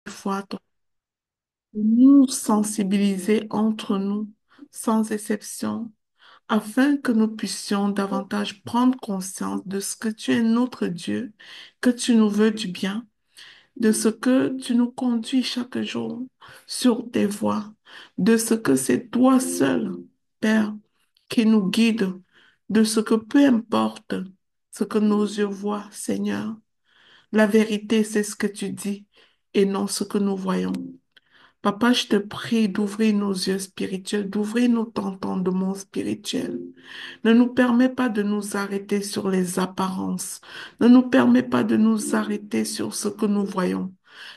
fois, nous sensibiliser entre nous, sans exception, afin que nous puissions davantage prendre conscience de ce que tu es notre Dieu, que tu nous veux du bien, de ce que tu nous conduis chaque jour sur tes voies, de ce que c'est toi seul, Père, qui nous guide, de ce que peu importe ce que nos yeux voient, Seigneur, la vérité, c'est ce que tu dis et non ce que nous voyons. Papa, je te prie d'ouvrir nos yeux spirituels, d'ouvrir notre entendement spirituel. Ne nous permets pas de nous arrêter sur les apparences. Ne nous permets pas de nous arrêter sur ce que nous voyons.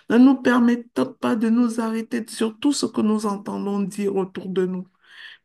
Ne nous permets pas de nous arrêter sur tout ce que nous entendons dire autour de nous.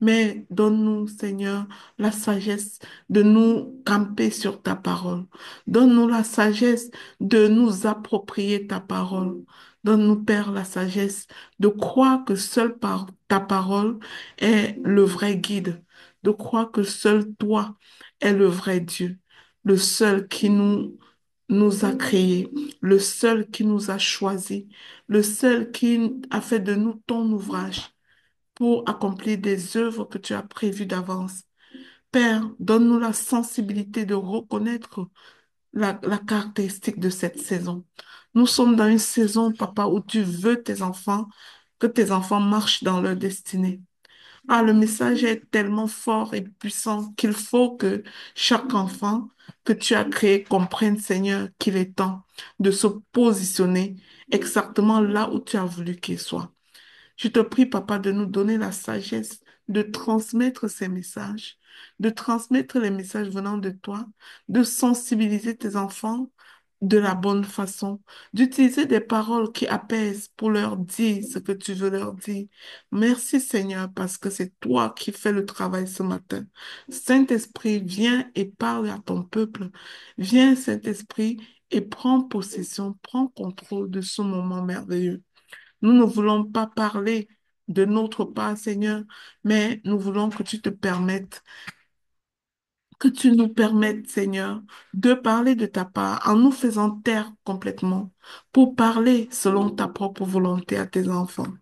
Mais donne-nous, Seigneur, la sagesse de nous camper sur ta parole. Donne-nous la sagesse de nous approprier ta parole. Donne-nous, Père, la sagesse de croire que seule par ta parole est le vrai guide, de croire que seul toi est le vrai Dieu, le seul qui nous a créés, le seul qui nous a choisis, le seul qui a fait de nous ton ouvrage pour accomplir des œuvres que tu as prévues d'avance. Père, donne-nous la sensibilité de reconnaître la caractéristique de cette saison. Nous sommes dans une saison, papa, où tu veux que tes enfants marchent dans leur destinée. Ah, le message est tellement fort et puissant qu'il faut que chaque enfant que tu as créé comprenne, Seigneur, qu'il est temps de se positionner exactement là où tu as voulu qu'il soit. Je te prie, papa, de nous donner la sagesse de transmettre ces messages, de transmettre les messages venant de toi, de sensibiliser tes enfants de la bonne façon, d'utiliser des paroles qui apaisent pour leur dire ce que tu veux leur dire. Merci Seigneur, parce que c'est toi qui fais le travail ce matin. Saint-Esprit, viens et parle à ton peuple. Viens, Saint-Esprit, et prends possession, prends contrôle de ce moment merveilleux. Nous ne voulons pas parler de notre part, Seigneur, mais nous voulons que tu te permettes, que tu nous permettes, Seigneur, de parler de ta part en nous faisant taire complètement pour parler selon ta propre volonté à tes enfants.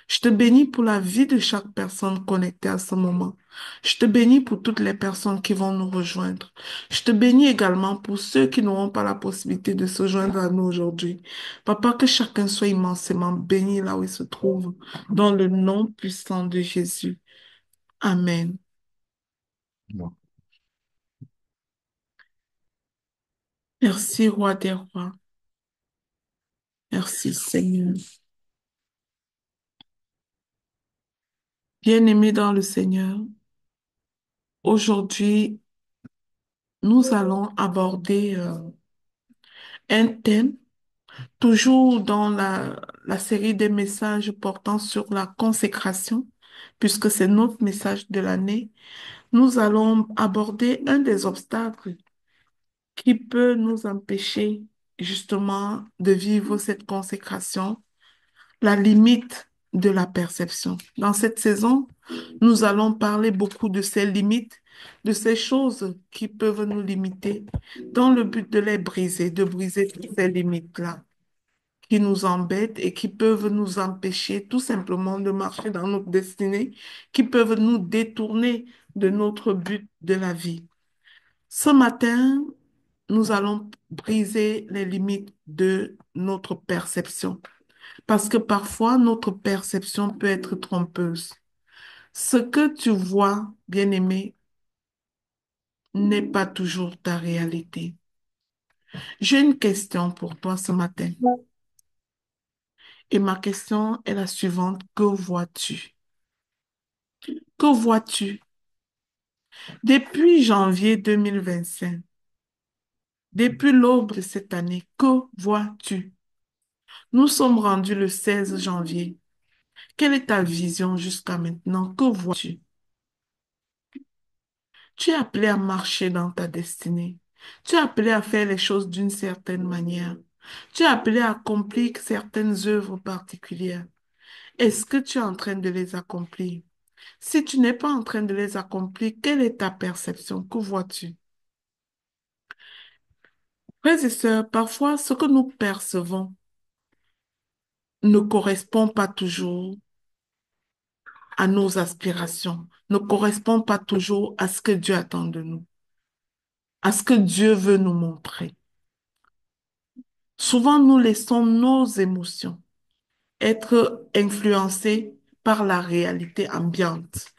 Je te bénis pour la vie de chaque personne connectée à ce moment. Je te bénis pour toutes les personnes qui vont nous rejoindre. Je te bénis également pour ceux qui n'auront pas la possibilité de se joindre à nous aujourd'hui. Papa, que chacun soit immensément béni là où il se trouve, dans le nom puissant de Jésus. Amen. Merci, Roi des rois. Merci, Seigneur. Bien-aimés dans le Seigneur, aujourd'hui, nous allons aborder un thème, toujours dans la série des messages portant sur la consécration, puisque c'est notre message de l'année. Nous allons aborder un des obstacles qui peut nous empêcher justement de vivre cette consécration, la limite de la perception. Dans cette saison, nous allons parler beaucoup de ces limites, de ces choses qui peuvent nous limiter, dans le but de les briser, de briser toutes ces limites-là qui nous embêtent et qui peuvent nous empêcher tout simplement de marcher dans notre destinée, qui peuvent nous détourner de notre but de la vie. Ce matin, nous allons briser les limites de notre perception, parce que parfois notre perception peut être trompeuse. Ce que tu vois, bien-aimé, n'est pas toujours ta réalité. J'ai une question pour toi ce matin. Et ma question est la suivante. Que vois-tu? Que vois-tu? Depuis janvier 2025, depuis l'aube de cette année, que vois-tu? Nous sommes rendus le 16 janvier. Quelle est ta vision jusqu'à maintenant? Que vois-tu? Tu es appelé à marcher dans ta destinée. Tu es appelé à faire les choses d'une certaine manière. Tu es appelé à accomplir certaines œuvres particulières. Est-ce que tu es en train de les accomplir? Si tu n'es pas en train de les accomplir, quelle est ta perception? Que vois-tu? Frères et sœurs, parfois ce que nous percevons ne correspond pas toujours à nos aspirations, ne correspond pas toujours à ce que Dieu attend de nous, à ce que Dieu veut nous montrer. Souvent, nous laissons nos émotions être influencées par la réalité ambiante.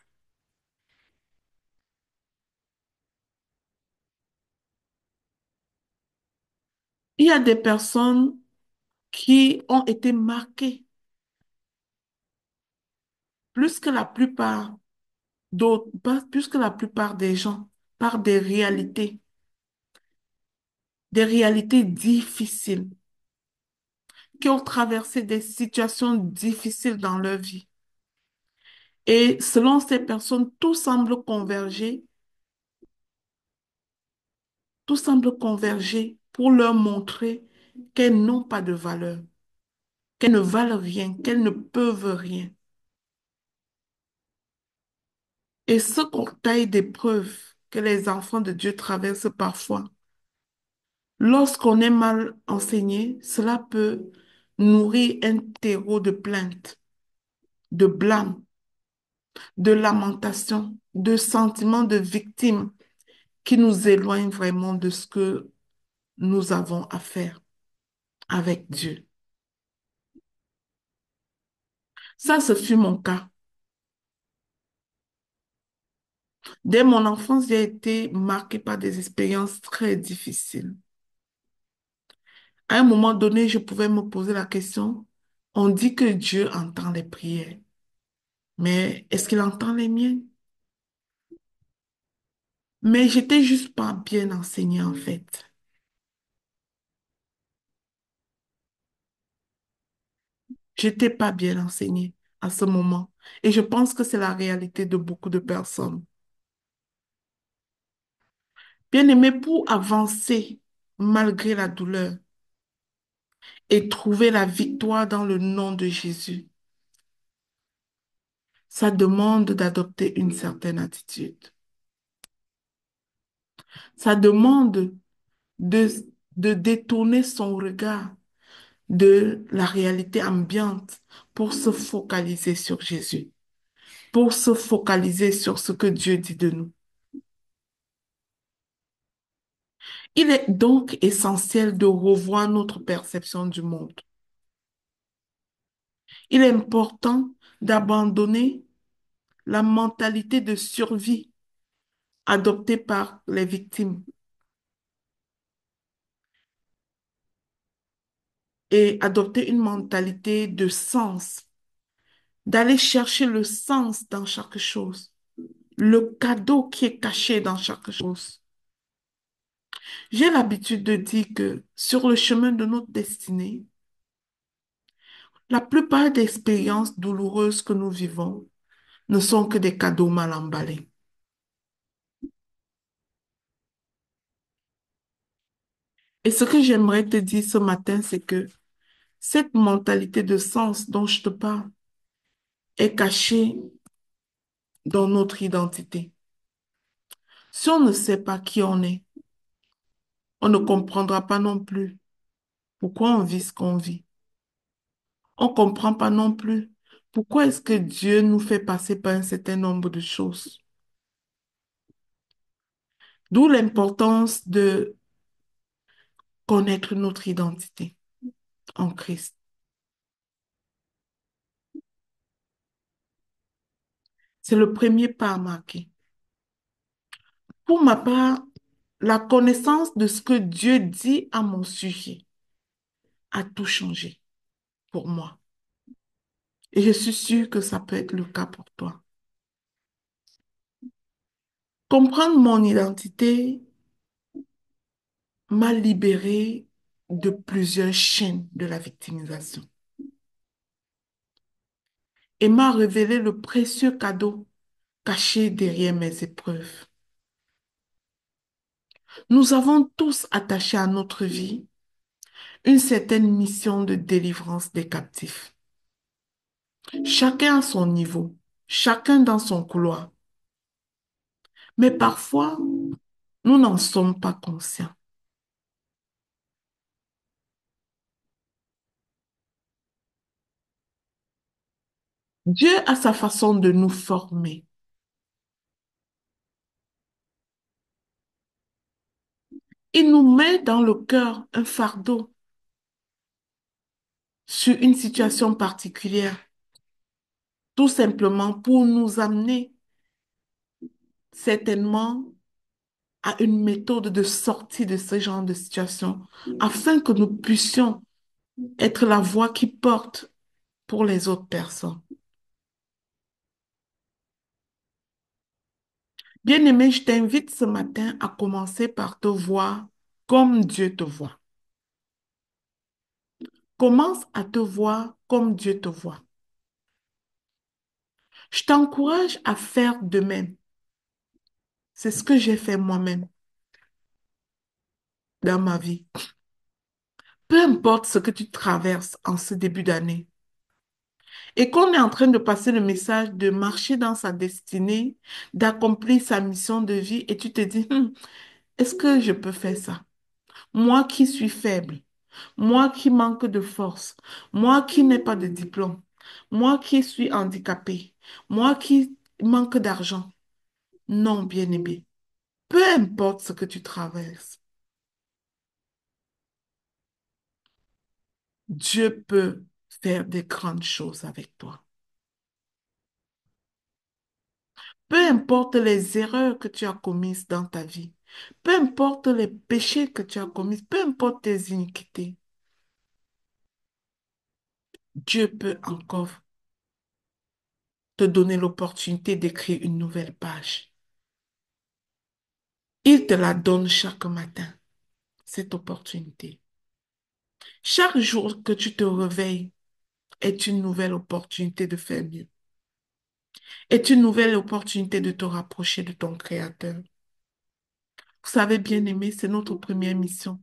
Il y a des personnes qui ont été marquées plus que la plupart d'autres, plus que la plupart des gens par des réalités difficiles, qui ont traversé des situations difficiles dans leur vie. Et selon ces personnes, tout semble converger pour leur montrer qu'elles n'ont pas de valeur, qu'elles ne valent rien, qu'elles ne peuvent rien. Et ce cocktail d'épreuves que les enfants de Dieu traversent parfois, lorsqu'on est mal enseigné, cela peut nourrir un terreau de plaintes, de blâme, de lamentation, de sentiments de victime qui nous éloignent vraiment de ce que nous avons à faire avec Dieu. Ça, ce fut mon cas. Dès mon enfance, j'ai été marquée par des expériences très difficiles. À un moment donné, je pouvais me poser la question, on dit que Dieu entend les prières, mais est-ce qu'il entend les miennes? Mais j'étais juste pas bien enseignée en fait. J'étais pas bien enseignée à ce moment. Et je pense que c'est la réalité de beaucoup de personnes. Bien aimé, pour avancer malgré la douleur et trouver la victoire dans le nom de Jésus, ça demande d'adopter une certaine attitude. Ça demande de, de détourner son regard de la réalité ambiante pour se focaliser sur Jésus, pour se focaliser sur ce que Dieu dit de nous. Il est donc essentiel de revoir notre perception du monde. Il est important d'abandonner la mentalité de survie adoptée par les victimes et adopter une mentalité de sens, d'aller chercher le sens dans chaque chose, le cadeau qui est caché dans chaque chose. J'ai l'habitude de dire que sur le chemin de notre destinée, la plupart des expériences douloureuses que nous vivons ne sont que des cadeaux mal emballés. Et ce que j'aimerais te dire ce matin, c'est que cette mentalité de sens dont je te parle est cachée dans notre identité. Si on ne sait pas qui on est, on ne comprendra pas non plus pourquoi on vit ce qu'on vit. On ne comprend pas non plus pourquoi est-ce que Dieu nous fait passer par un certain nombre de choses. D'où l'importance de connaître notre identité en Christ. C'est le premier pas à marquer. Pour ma part, la connaissance de ce que Dieu dit à mon sujet a tout changé pour moi. Et je suis sûre que ça peut être le cas pour toi. Comprendre mon identité m'a libérée de plusieurs chaînes de la victimisation et m'a révélé le précieux cadeau caché derrière mes épreuves. Nous avons tous attaché à notre vie une certaine mission de délivrance des captifs. Chacun à son niveau, chacun dans son couloir. Mais parfois, nous n'en sommes pas conscients. Dieu a sa façon de nous former. Il nous met dans le cœur un fardeau sur une situation particulière, tout simplement pour nous amener certainement à une méthode de sortie de ce genre de situation, afin que nous puissions être la voix qui porte pour les autres personnes. Bien-aimé, je t'invite ce matin à commencer par te voir comme Dieu te voit. Commence à te voir comme Dieu te voit. Je t'encourage à faire de même. C'est ce que j'ai fait moi-même dans ma vie. Peu importe ce que tu traverses en ce début d'année et qu'on est en train de passer le message de marcher dans sa destinée, d'accomplir sa mission de vie et tu te dis, est-ce que je peux faire ça? Moi qui suis faible, moi qui manque de force, moi qui n'ai pas de diplôme, moi qui suis handicapé, moi qui manque d'argent. Non, bien-aimé, peu importe ce que tu traverses, Dieu peut faire des grandes choses avec toi. Peu importe les erreurs que tu as commises dans ta vie, peu importe les péchés que tu as commis, peu importe tes iniquités, Dieu peut encore te donner l'opportunité d'écrire une nouvelle page. Il te la donne chaque matin, cette opportunité. Chaque jour que tu te réveilles est une nouvelle opportunité de faire mieux, est une nouvelle opportunité de te rapprocher de ton Créateur. Vous savez, bien aimé, c'est notre première mission.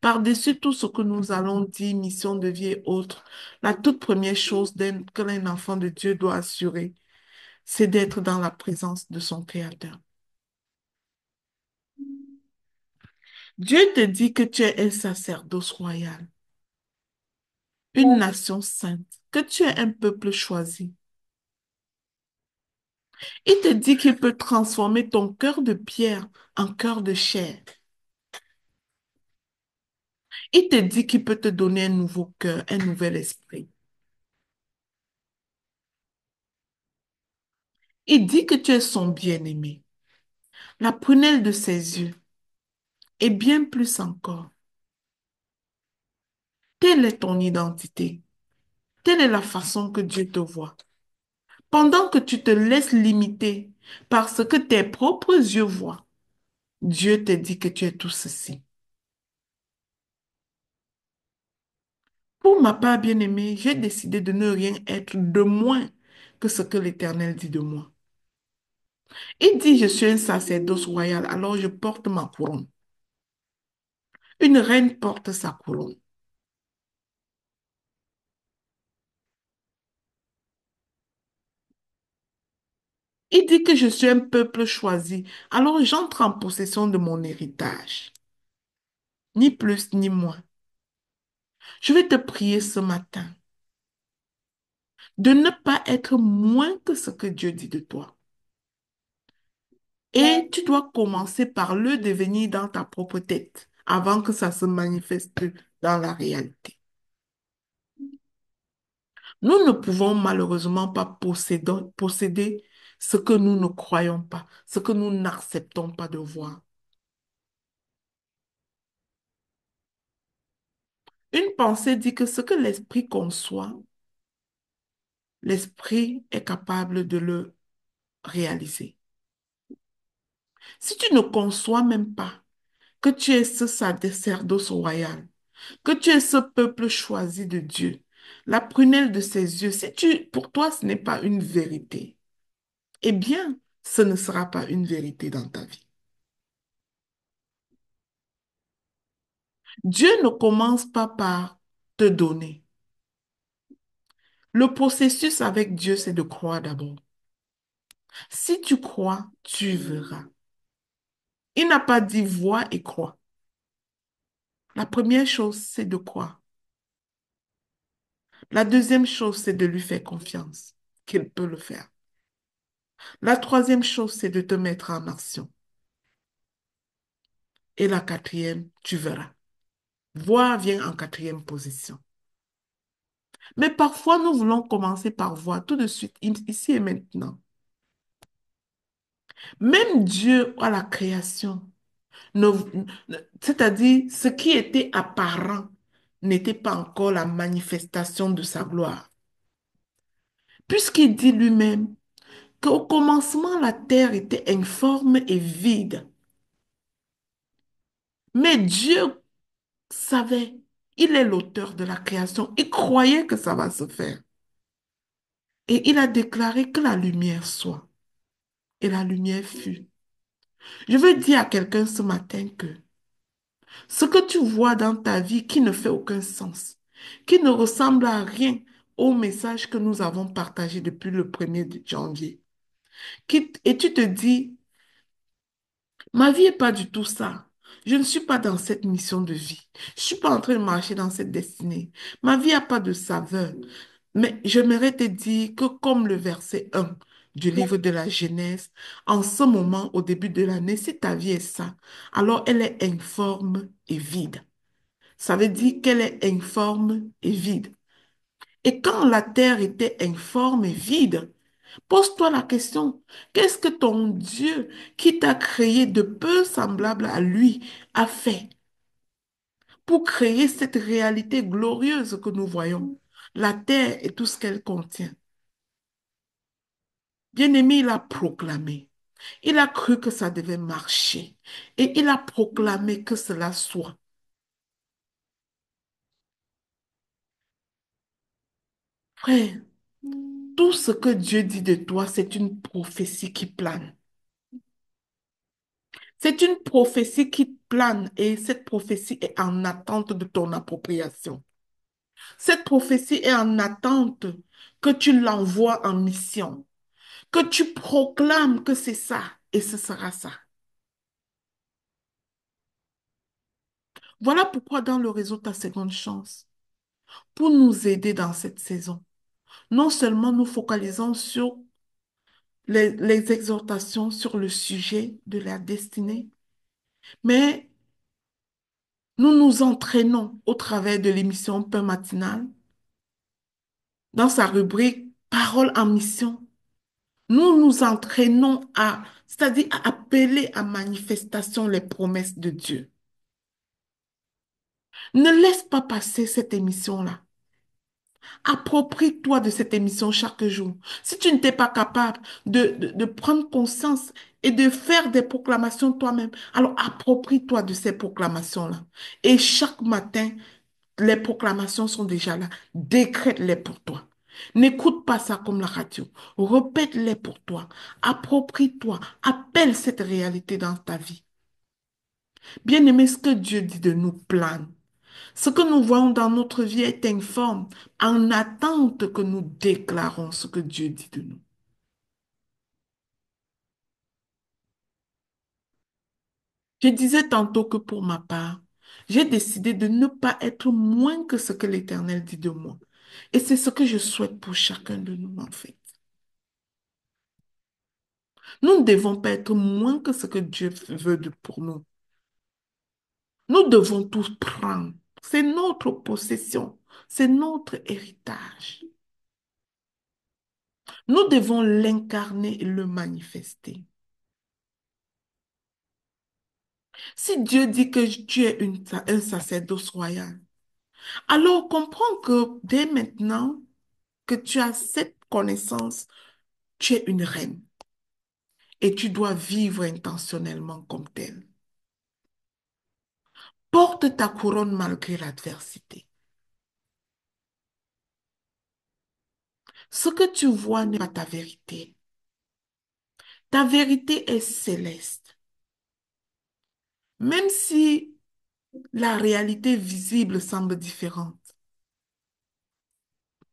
Par-dessus tout ce que nous allons dire, mission de vie et autres, la toute première chose qu'un enfant de Dieu doit assurer, c'est d'être dans la présence de son Créateur. Dieu te dit que tu es un sacerdoce royal, une nation sainte, que tu es un peuple choisi. Il te dit qu'il peut transformer ton cœur de pierre en cœur de chair. Il te dit qu'il peut te donner un nouveau cœur, un nouvel esprit. Il dit que tu es son bien-aimé, la prunelle de ses yeux, et bien plus encore. Telle est ton identité. Telle est la façon que Dieu te voit. Pendant que tu te laisses limiter par ce que tes propres yeux voient, Dieu te dit que tu es tout ceci. Pour ma part bien-aimée, j'ai décidé de ne rien être de moins que ce que l'Éternel dit de moi. Il dit, je suis un sacerdoce royal, alors je porte ma couronne. Une reine porte sa couronne. Il dit que je suis un peuple choisi, alors j'entre en possession de mon héritage. Ni plus ni moins. Je vais te prier ce matin de ne pas être moins que ce que Dieu dit de toi. Et tu dois commencer par le devenir dans ta propre tête avant que ça se manifeste dans la réalité. Nous ne pouvons malheureusement pas posséder ce que nous ne croyons pas, ce que nous n'acceptons pas de voir. Une pensée dit que ce que l'esprit conçoit, l'esprit est capable de le réaliser. Si tu ne conçois même pas que tu es ce sacerdoce royal, que tu es ce peuple choisi de Dieu, la prunelle de ses yeux, si pour toi ce n'est pas une vérité, eh bien, ce ne sera pas une vérité dans ta vie. Dieu ne commence pas par te donner. Le processus avec Dieu, c'est de croire d'abord. Si tu crois, tu verras. Il n'a pas dit vois et crois. La première chose, c'est de croire. La deuxième chose, c'est de lui faire confiance. qu'il peut le faire. La troisième chose, c'est de te mettre en action. Et la quatrième, tu verras. Voir vient en quatrième position. Mais parfois, nous voulons commencer par voir tout de suite, ici et maintenant. Même Dieu à la création, ne- c'est-à-dire ce qui était apparent n'était pas encore la manifestation de sa gloire. Puisqu'il dit lui-même qu'au commencement, la terre était informe et vide. Mais Dieu savait, il est l'auteur de la création, il croyait que ça va se faire. Et il a déclaré que la lumière soit. Et la lumière fut. Je veux dire à quelqu'un ce matin que ce que tu vois dans ta vie qui ne fait aucun sens, qui ne ressemble à rien au message que nous avons partagé depuis le 1er janvier, et tu te dis, ma vie n'est pas du tout ça. Je ne suis pas dans cette mission de vie. Je ne suis pas en train de marcher dans cette destinée. Ma vie n'a pas de saveur. Mais j'aimerais te dire que comme le verset 1 du livre de la Genèse, en ce moment, au début de l'année, si ta vie est ça, alors elle est informe et vide. Ça veut dire qu'elle est informe et vide. Et quand la terre était informe et vide, pose-toi la question, qu'est-ce que ton Dieu qui t'a créé de peu semblable à lui a fait pour créer cette réalité glorieuse que nous voyons, la terre et tout ce qu'elle contient? Bien-aimé, il a proclamé. Il a cru que ça devait marcher. Et il a proclamé que cela soit. Frère, tout ce que Dieu dit de toi, c'est une prophétie qui plane. C'est une prophétie qui plane et cette prophétie est en attente de ton appropriation. Cette prophétie est en attente que tu l'envoies en mission, que tu proclames que c'est ça et ce sera ça. Voilà pourquoi dans le réseau Ta Seconde Chance, pour nous aider dans cette saison, non seulement nous focalisons sur les exhortations sur le sujet de la destinée, mais nous nous entraînons au travers de l'émission Pain matinal dans sa rubrique Parole en mission. Nous nous entraînons c'est-à-dire à appeler à manifestation les promesses de Dieu. Ne laisse pas passer cette émission-là. Approprie-toi de cette émission chaque jour. Si tu n'étais pas capable de prendre conscience et de faire des proclamations toi-même, alors approprie-toi de ces proclamations-là. Et chaque matin, les proclamations sont déjà là. Décrète-les pour toi. N'écoute pas ça comme la radio. Répète-les pour toi. Approprie-toi. Appelle cette réalité dans ta vie. Bien-aimé, ce que Dieu dit de nous plane. Ce que nous voyons dans notre vie est informe, en attente que nous déclarons ce que Dieu dit de nous. Je disais tantôt que pour ma part, j'ai décidé de ne pas être moins que ce que l'Éternel dit de moi. Et c'est ce que je souhaite pour chacun de nous, en fait. Nous ne devons pas être moins que ce que Dieu veut pour nous. Nous devons tous prendre. C'est notre possession. C'est notre héritage. Nous devons l'incarner et le manifester. Si Dieu dit que tu es un sacerdoce royal, alors comprends que dès maintenant que tu as cette connaissance, tu es une reine et tu dois vivre intentionnellement comme telle. Porte ta couronne malgré l'adversité. Ce que tu vois n'est pas ta vérité. Ta vérité est céleste. Même si la réalité visible semble différente,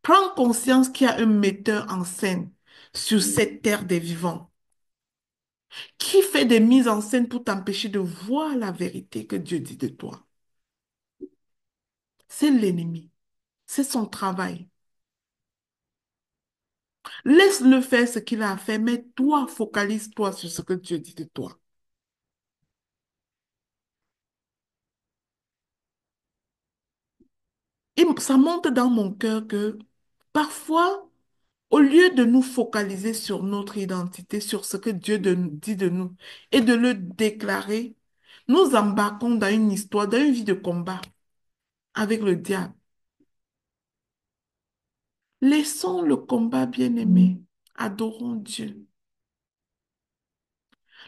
prends conscience qu'il y a un metteur en scène sur cette terre des vivants qui fait des mises en scène pour t'empêcher de voir la vérité que Dieu dit de toi. C'est l'ennemi. C'est son travail. Laisse-le faire ce qu'il a à faire, mais toi, focalise-toi sur ce que Dieu dit de toi. Et ça monte dans mon cœur que parfois, au lieu de nous focaliser sur notre identité, sur ce que dit de nous et de le déclarer, nous embarquons dans une histoire, dans une vie de combat avec le diable. Laissons le combat, bien-aimé. Adorons Dieu.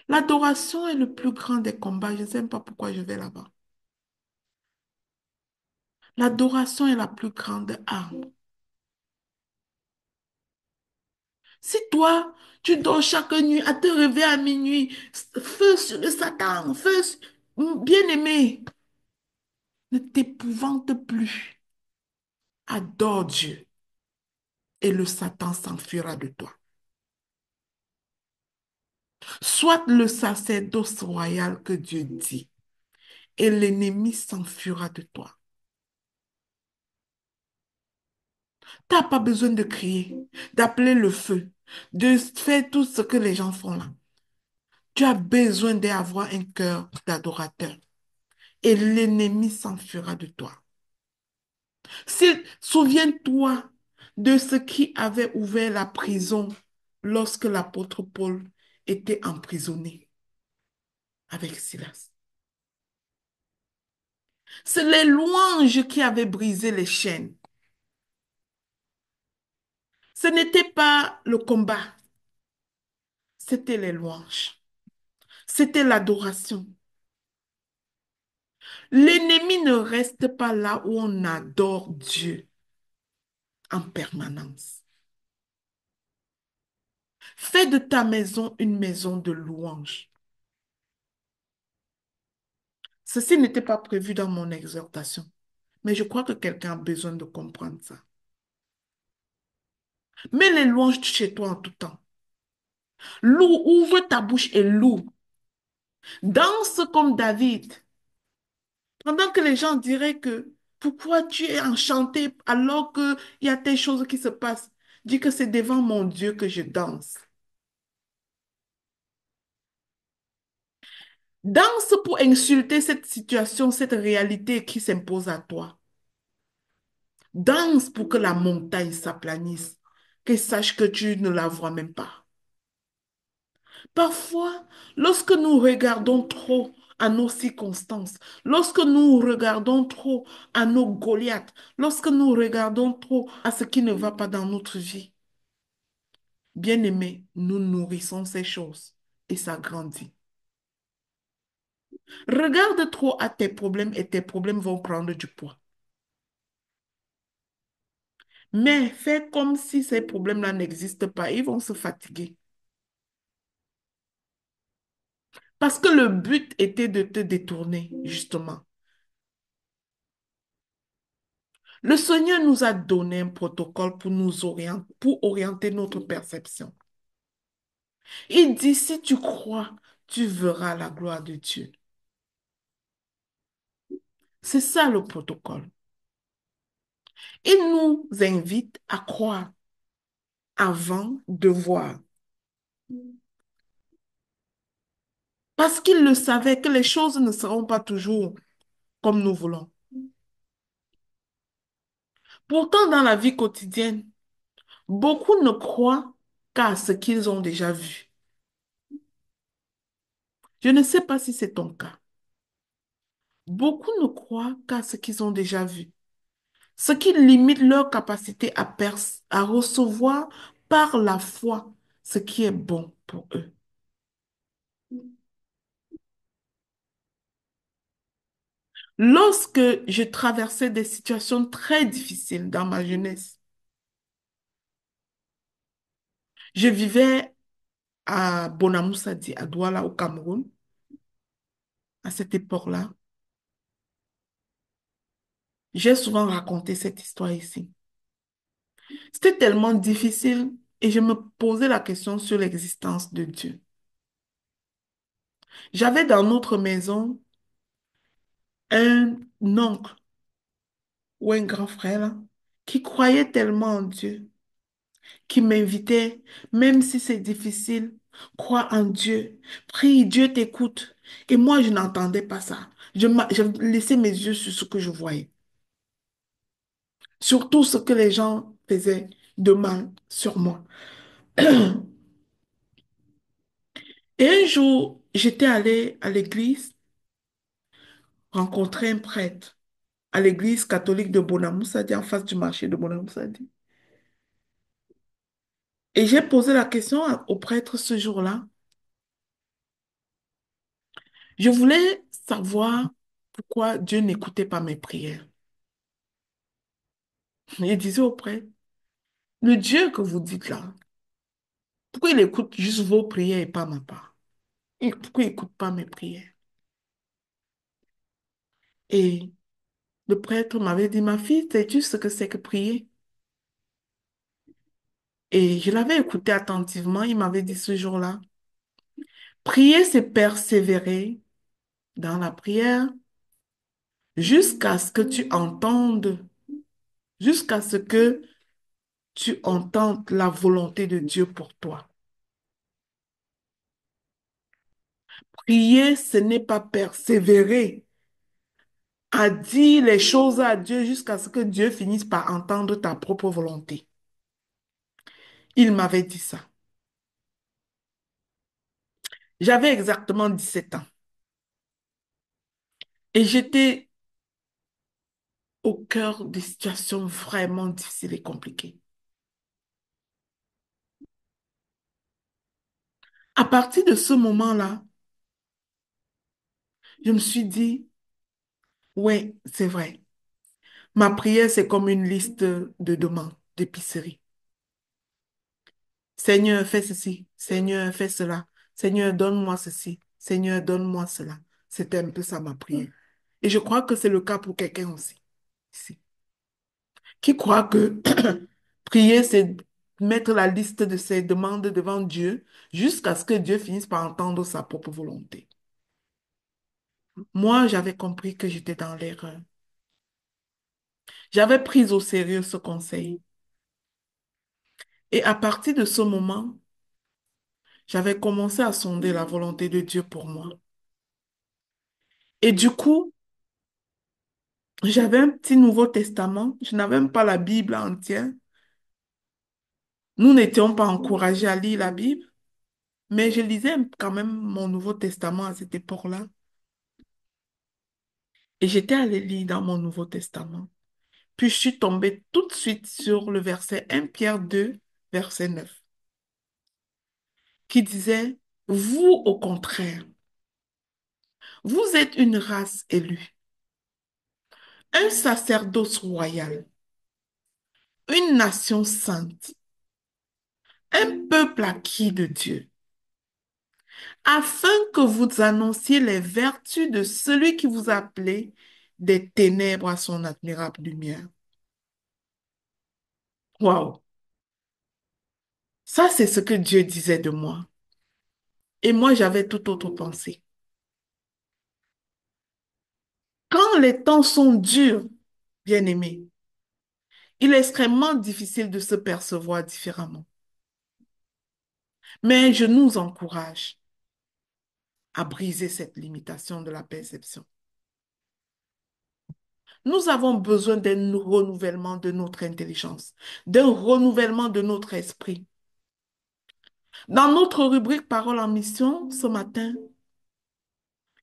L'adoration est le plus grand des combats. Je ne sais même pas pourquoi je vais là-bas. L'adoration est la plus grande arme. Si toi, tu dors chaque nuit à te réveiller à minuit, feu sur le Satan, bien-aimé, ne t'épouvante plus. Adore Dieu et le Satan s'enfuira de toi. Sois le sacerdoce royal que Dieu dit et l'ennemi s'enfuira de toi. Tu n'as pas besoin de crier, d'appeler le feu, de faire tout ce que les gens font là. Tu as besoin d'avoir un cœur d'adorateur et l'ennemi s'enfuira de toi. Souviens-toi de ce qui avait ouvert la prison lorsque l'apôtre Paul était emprisonné avec Silas. C'est les louanges qui avaient brisé les chaînes. Ce n'était pas le combat, c'était les louanges. C'était l'adoration. L'ennemi ne reste pas là où on adore Dieu en permanence. Fais de ta maison une maison de louange. Ceci n'était pas prévu dans mon exhortation, mais je crois que quelqu'un a besoin de comprendre ça. Mets les louanges chez toi en tout temps. Loue, ouvre ta bouche et loue. Danse comme David. Pendant que les gens diraient que pourquoi tu es enchanté alors qu'il y a telle chose qui se passe. Dis que c'est devant mon Dieu que je danse. Danse pour insulter cette situation, cette réalité qui s'impose à toi. Danse pour que la montagne s'aplanisse, qu'elle sache que tu ne la vois même pas. Parfois, lorsque nous regardons trop à nos circonstances, lorsque nous regardons trop à nos Goliaths, lorsque nous regardons trop à ce qui ne va pas dans notre vie, bien-aimés, nous nourrissons ces choses et ça grandit. Regarde trop à tes problèmes et tes problèmes vont prendre du poids. Mais fais comme si ces problèmes-là n'existent pas, ils vont se fatiguer. Parce que le but était de te détourner, justement. Le Seigneur nous a donné un protocole pour pour orienter notre perception. Il dit, si tu crois, tu verras la gloire de Dieu. C'est ça le protocole. Il nous invite à croire avant de voir. Parce qu'il le savait que les choses ne seront pas toujours comme nous voulons. Pourtant, dans la vie quotidienne, beaucoup ne croient qu'à ce qu'ils ont déjà vu. Je ne sais pas si c'est ton cas. Beaucoup ne croient qu'à ce qu'ils ont déjà vu, ce qui limite leur capacité à recevoir par la foi ce qui est bon pour eux. Lorsque je traversais des situations très difficiles dans ma jeunesse, je vivais à Bonamoussadi, à Douala, au Cameroun, à cette époque-là. J'ai souvent raconté cette histoire ici. C'était tellement difficile et je me posais la question sur l'existence de Dieu. J'avais dans notre maison un oncle ou un grand frère là, qui croyait tellement en Dieu. qui m'invitait, même si c'est difficile, crois en Dieu, prie, Dieu t'écoute. Et moi, je n'entendais pas ça. Je laissais mes yeux sur ce que je voyais, surtout ce que les gens faisaient de mal sur moi. Et un jour, j'étais allée à l'église rencontrer un prêtre à l'église catholique de Bonamoussadi, en face du marché de Bonamoussadi. Et j'ai posé la question au prêtre ce jour-là. Je voulais savoir pourquoi Dieu n'écoutait pas mes prières. Il disait au prêtre, le Dieu que vous dites là, pourquoi il écoute juste vos prières et pas ma part? Pourquoi il n'écoute pas mes prières? Et le prêtre m'avait dit, ma fille, sais-tu ce que c'est que prier? Et je l'avais écouté attentivement. Il m'avait dit ce jour-là, prier, c'est persévérer dans la prière jusqu'à ce que tu entendes, jusqu'à ce que tu entendes la volonté de Dieu pour toi. Prier, ce n'est pas persévérer à dire les choses à Dieu jusqu'à ce que Dieu finisse par entendre ta propre volonté. Il m'avait dit ça. J'avais exactement 17 ans et j'étais au cœur des situations vraiment difficiles et compliquées. À partir de ce moment-là, je me suis dit, ouais, c'est vrai. Ma prière, c'est comme une liste de demandes d'épicerie. Seigneur, fais ceci. Seigneur, fais cela. Seigneur, donne-moi ceci. Seigneur, donne-moi cela. C'était un peu ça ma prière. Et je crois que c'est le cas pour quelqu'un aussi, ici, qui croit que prier, c'est mettre la liste de ses demandes devant Dieu jusqu'à ce que Dieu finisse par entendre sa propre volonté. Moi, j'avais compris que j'étais dans l'erreur. J'avais pris au sérieux ce conseil. Et à partir de ce moment, j'avais commencé à sonder la volonté de Dieu pour moi. Et du coup, j'avais un petit Nouveau Testament. Je n'avais même pas la Bible entière. Nous n'étions pas encouragés à lire la Bible, mais je lisais quand même mon Nouveau Testament à cette époque-là. Et j'étais allée lire dans mon Nouveau Testament. Puis je suis tombée tout de suite sur le verset 1 Pierre 2, verset 9, qui disait, vous, au contraire, vous êtes une race élue, un sacerdoce royal, une nation sainte, un peuple acquis de Dieu, afin que vous annonciez les vertus de celui qui vous a appelé des ténèbres à son admirable lumière. Waouh! Ça, c'est ce que Dieu disait de moi. Et moi, j'avais tout autre pensée. Quand les temps sont durs, bien-aimés, il est extrêmement difficile de se percevoir différemment. Mais je nous encourage à briser cette limitation de la perception. Nous avons besoin d'un renouvellement de notre intelligence, d'un renouvellement de notre esprit. Dans notre rubrique Parole en mission, ce matin,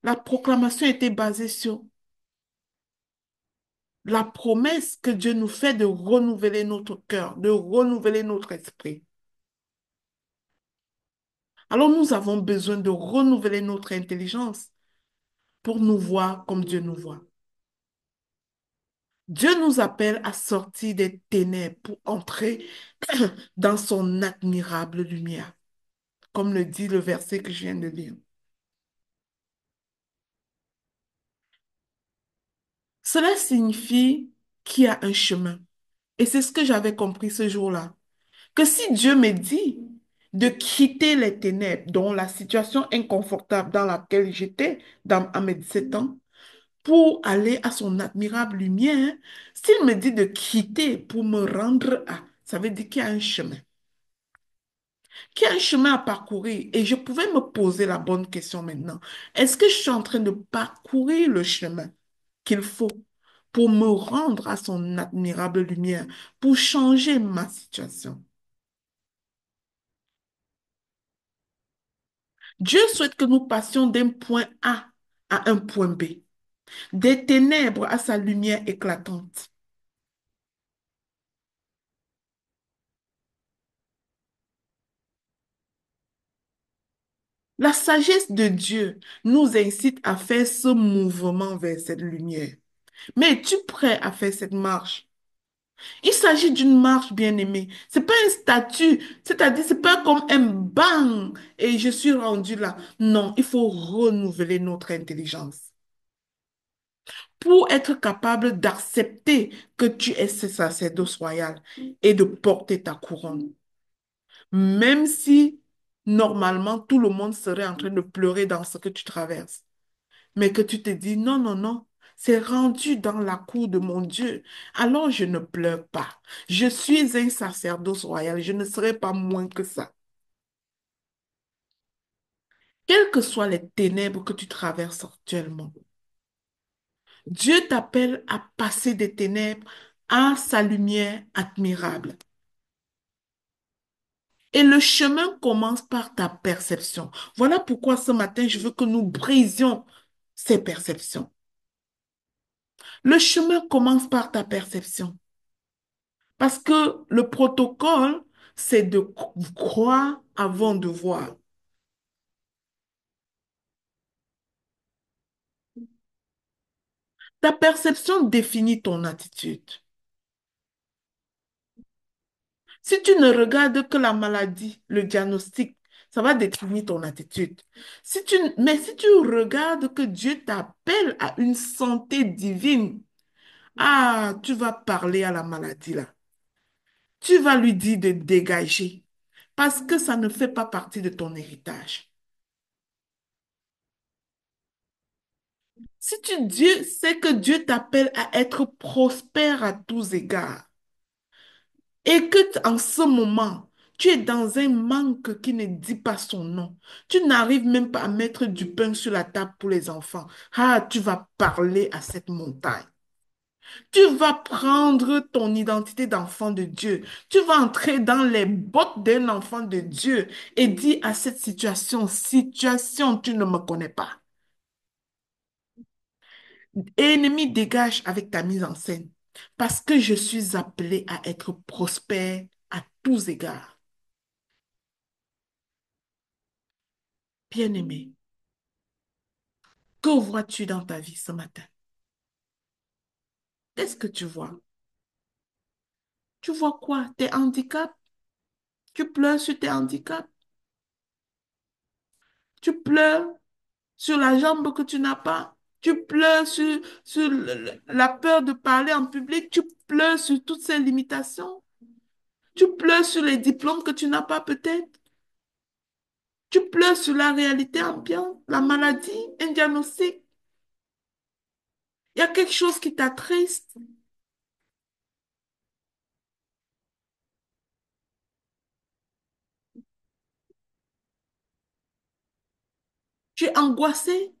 la proclamation était basée sur la promesse que Dieu nous fait de renouveler notre cœur, de renouveler notre esprit. Alors nous avons besoin de renouveler notre intelligence pour nous voir comme Dieu nous voit. Dieu nous appelle à sortir des ténèbres pour entrer dans son admirable lumière, comme le dit le verset que je viens de lire. Cela signifie qu'il y a un chemin. Et c'est ce que j'avais compris ce jour-là. Que si Dieu me dit de quitter les ténèbres, dont la situation inconfortable dans laquelle j'étais à mes 17 ans, pour aller à son admirable lumière, s'il me dit de quitter pour me rendre à, ça veut dire qu'il y a un chemin. qui a un chemin à parcourir. Et je pouvais me poser la bonne question maintenant. Est-ce que je suis en train de parcourir le chemin qu'il faut pour me rendre à son admirable lumière, pour changer ma situation? Dieu souhaite que nous passions d'un point A à un point B, des ténèbres à sa lumière éclatante. La sagesse de Dieu nous incite à faire ce mouvement vers cette lumière. Mais es-tu prêt à faire cette marche? Il s'agit d'une marche, bien-aimée. C'est pas un statut, c'est-à-dire c'est pas comme un bang et je suis rendu là. Non, il faut renouveler notre intelligence pour être capable d'accepter que tu es ce sacerdoce royal et de porter ta couronne. Même si normalement tout le monde serait en train de pleurer dans ce que tu traverses, mais que tu te dis non, non, non. C'est rendu dans la cour de mon Dieu. Alors je ne pleure pas. Je suis un sacerdoce royal. Je ne serai pas moins que ça. Quelles que soient les ténèbres que tu traverses actuellement, Dieu t'appelle à passer des ténèbres à sa lumière admirable. Et le chemin commence par ta perception. Voilà pourquoi ce matin, je veux que nous brisions ces perceptions. Le chemin commence par ta perception. Parce que le protocole, c'est de croire avant de voir. Ta perception définit ton attitude. Si tu ne regardes que la maladie, le diagnostic, ça va définir ton attitude. Mais si tu regardes que Dieu t'appelle à une santé divine, ah, tu vas parler à la maladie là. Tu vas lui dire de dégager parce que ça ne fait pas partie de ton héritage. Si tu Dieu, c'est que Dieu t'appelle à être prospère à tous égards et que en ce moment, tu es dans un manque qui ne dit pas son nom. Tu n'arrives même pas à mettre du pain sur la table pour les enfants. Ah, tu vas parler à cette montagne. Tu vas prendre ton identité d'enfant de Dieu. Tu vas entrer dans les bottes d'un enfant de Dieu et dire à cette situation, tu ne me connais pas. Ennemi, dégage avec ta mise en scène, parce que je suis appelé à être prospère à tous égards. Bien-aimé, que vois-tu dans ta vie ce matin? Qu'est-ce que tu vois? Tu vois quoi? Tes handicaps? Tu pleures sur tes handicaps? Tu pleures sur la jambe que tu n'as pas? Tu pleures sur la peur de parler en public? Tu pleures sur toutes ces limitations? Tu pleures sur les diplômes que tu n'as pas peut-être? Tu pleures sur la réalité ambiante, la maladie, un diagnostic. Il y a quelque chose qui t'attriste. Tu es angoissé.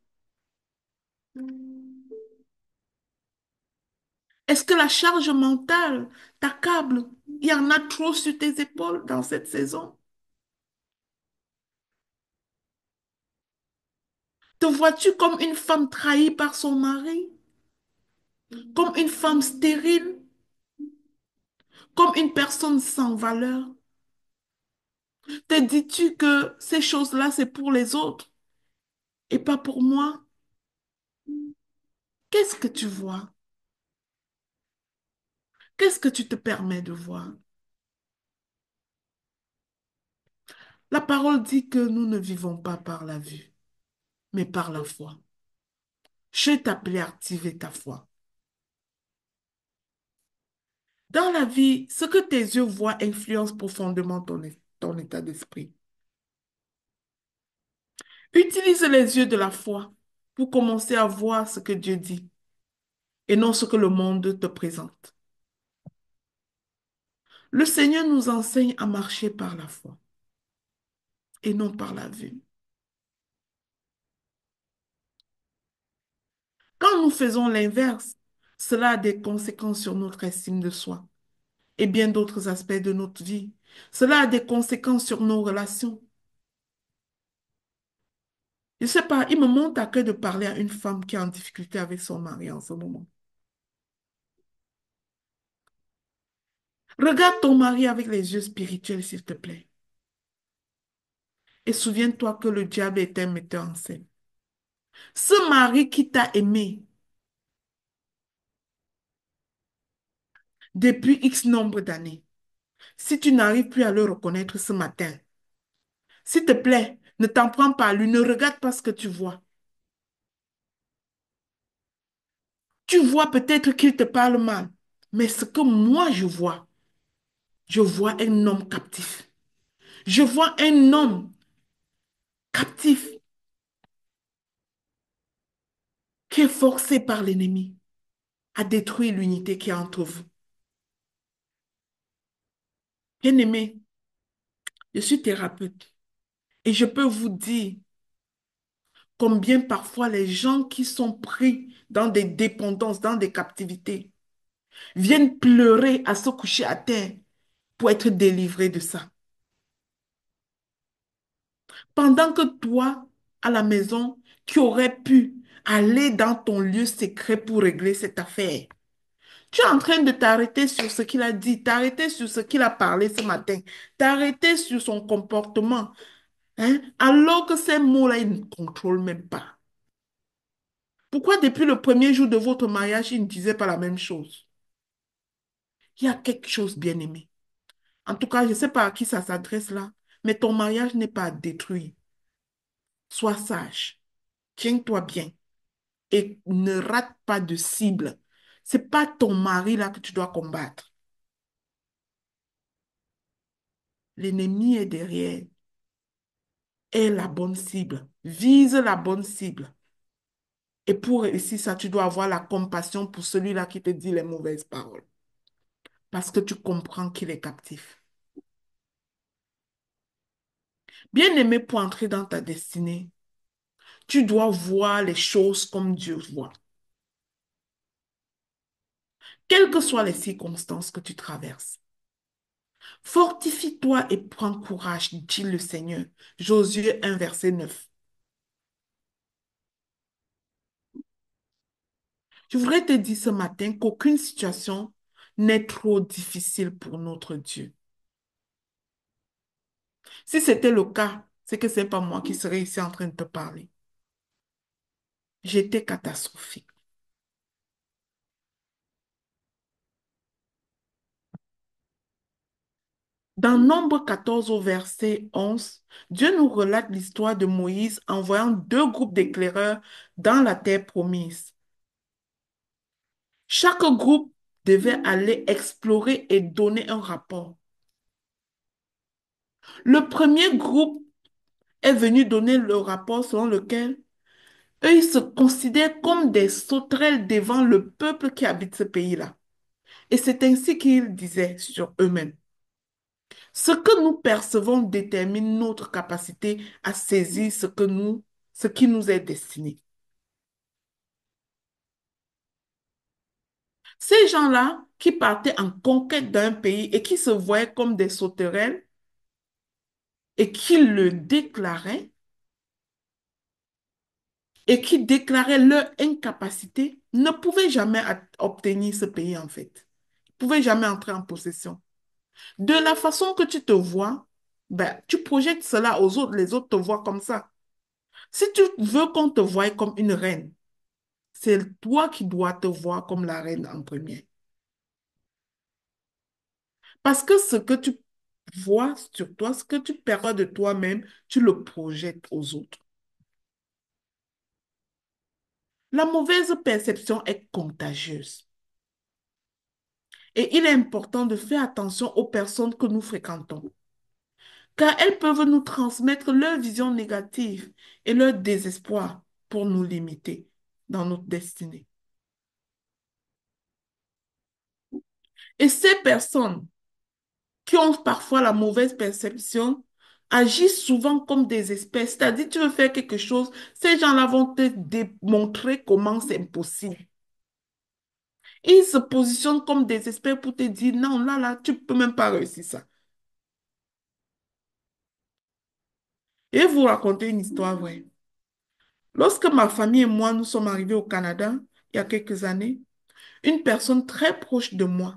Est-ce que la charge mentale t'accable? Il y en a trop sur tes épaules dans cette saison. Te vois-tu comme une femme trahie par son mari? Comme une femme stérile? Comme une personne sans valeur? Te dis-tu que ces choses-là, c'est pour les autres et pas pour moi? Qu'est-ce que tu vois? Qu'est-ce que tu te permets de voir? La parole dit que nous ne vivons pas par la vue, mais par la foi. Je t'appelais à activer ta foi. Dans la vie, ce que tes yeux voient influence profondément ton état d'esprit. Utilise les yeux de la foi pour commencer à voir ce que Dieu dit et non ce que le monde te présente. Le Seigneur nous enseigne à marcher par la foi. et non par la vue. Quand nous faisons l'inverse, cela a des conséquences sur notre estime de soi et bien d'autres aspects de notre vie. Cela a des conséquences sur nos relations. Je ne sais pas, il me monte à cœur de parler à une femme qui est en difficulté avec son mari en ce moment. Regarde ton mari avec les yeux spirituels, s'il te plaît. Et souviens-toi que le diable est un metteur en scène. Ce mari qui t'a aimé depuis X nombre d'années, si tu n'arrives plus à le reconnaître ce matin, s'il te plaît, ne t'en prends pas à lui, ne regarde pas ce que tu vois. Tu vois peut-être qu'il te parle mal, mais ce que moi je vois un homme captif. Je vois un homme captif qui est forcé par l'ennemi à détruire l'unité qui est entre vous. Bien-aimé, je suis thérapeute et je peux vous dire combien parfois les gens qui sont pris dans des dépendances, dans des captivités, viennent pleurer à se coucher à terre pour être délivrés de ça. Pendant que toi, à la maison, qui aurais pu aller dans ton lieu secret pour régler cette affaire, tu es en train de t'arrêter sur ce qu'il a dit, t'arrêter sur ce qu'il a parlé ce matin, t'arrêter sur son comportement, hein, alors que ces mots-là, ils ne contrôlent même pas. Pourquoi depuis le premier jour de votre mariage, il ne disait pas la même chose? Il y a quelque chose bien aimé. En tout cas, je ne sais pas à qui ça s'adresse là, mais ton mariage n'est pas à détruire. Sois sage, tiens-toi bien et ne rate pas de cible. C'est pas ton mari là que tu dois combattre. L'ennemi est derrière. Est la bonne cible. Vise la bonne cible. Et pour réussir ça, tu dois avoir la compassion pour celui-là qui te dit les mauvaises paroles. Parce que tu comprends qu'il est captif. Bien aimé pour entrer dans ta destinée, tu dois voir les choses comme Dieu voit. Quelles que soient les circonstances que tu traverses. Fortifie-toi et prends courage, dit le Seigneur. Josué 1, verset 9. Je voudrais te dire ce matin qu'aucune situation n'est trop difficile pour notre Dieu. Si c'était le cas, c'est que ce n'est pas moi qui serais ici en train de te parler. J'étais catastrophique. Dans Nombre 14 au verset 11, Dieu nous relate l'histoire de Moïse envoyant deux groupes d'éclaireurs dans la terre promise. Chaque groupe devait aller explorer et donner un rapport. Le premier groupe est venu donner le rapport selon lequel eux, ils se considèrent comme des sauterelles devant le peuple qui habite ce pays-là. Et c'est ainsi qu'ils disaient sur eux-mêmes. Ce que nous percevons détermine notre capacité à saisir ce qui nous est destiné. Ces gens-là qui partaient en conquête d'un pays et qui se voyaient comme des sauterelles et qui le déclaraient et qui déclaraient leur incapacité ne pouvaient jamais obtenir ce pays en fait. Ils ne pouvaient jamais entrer en possession. De la façon que tu te vois, ben, tu projettes cela aux autres, les autres te voient comme ça. Si tu veux qu'on te voie comme une reine, c'est toi qui dois te voir comme la reine en premier. Parce que ce que tu vois sur toi, ce que tu perçois de toi-même, tu le projettes aux autres. La mauvaise perception est contagieuse. Et il est important de faire attention aux personnes que nous fréquentons, car elles peuvent nous transmettre leur vision négative et leur désespoir pour nous limiter dans notre destinée. Et ces personnes qui ont parfois la mauvaise perception agissent souvent comme des espèces. C'est-à-dire, tu veux faire quelque chose, ces gens-là vont te démontrer comment c'est impossible. Ils se positionnent comme des experts pour te dire, non, là, tu peux même pas réussir ça. Et vous raconter une histoire vraie. Lorsque ma famille et moi, nous sommes arrivés au Canada, il y a quelques années, une personne très proche de moi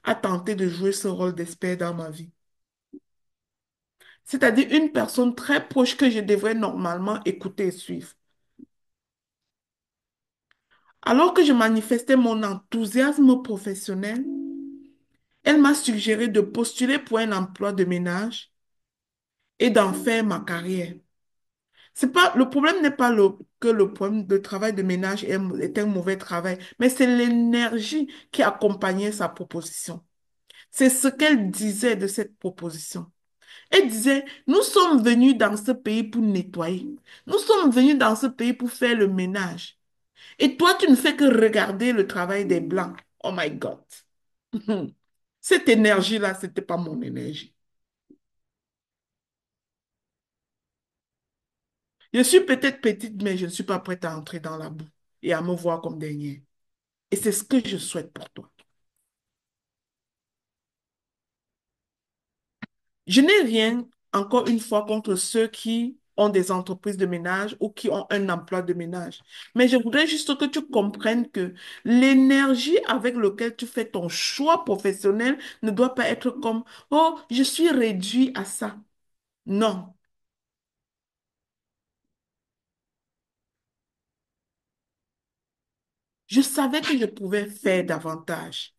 a tenté de jouer ce rôle d'expert dans ma vie. C'est-à-dire une personne très proche que je devrais normalement écouter et suivre. Alors que je manifestais mon enthousiasme professionnel, elle m'a suggéré de postuler pour un emploi de ménage et d'en faire ma carrière. C'est pas, le problème n'est pas que le problème de travail de ménage est un mauvais travail, mais c'est l'énergie qui accompagnait sa proposition. C'est ce qu'elle disait de cette proposition. Elle disait, nous sommes venus dans ce pays pour nettoyer. Nous sommes venus dans ce pays pour faire le ménage. Et toi, tu ne fais que regarder le travail des Blancs. Oh my God. Cette énergie-là, ce n'était pas mon énergie. Je suis peut-être petite, mais je ne suis pas prête à entrer dans la boue et à me voir comme dernière. Et c'est ce que je souhaite pour toi. Je n'ai rien, encore une fois, contre ceux qui ont des entreprises de ménage ou qui ont un emploi de ménage. Mais je voudrais juste que tu comprennes que l'énergie avec laquelle tu fais ton choix professionnel ne doit pas être comme, oh, je suis réduit à ça. Non. Je savais que je pouvais faire davantage.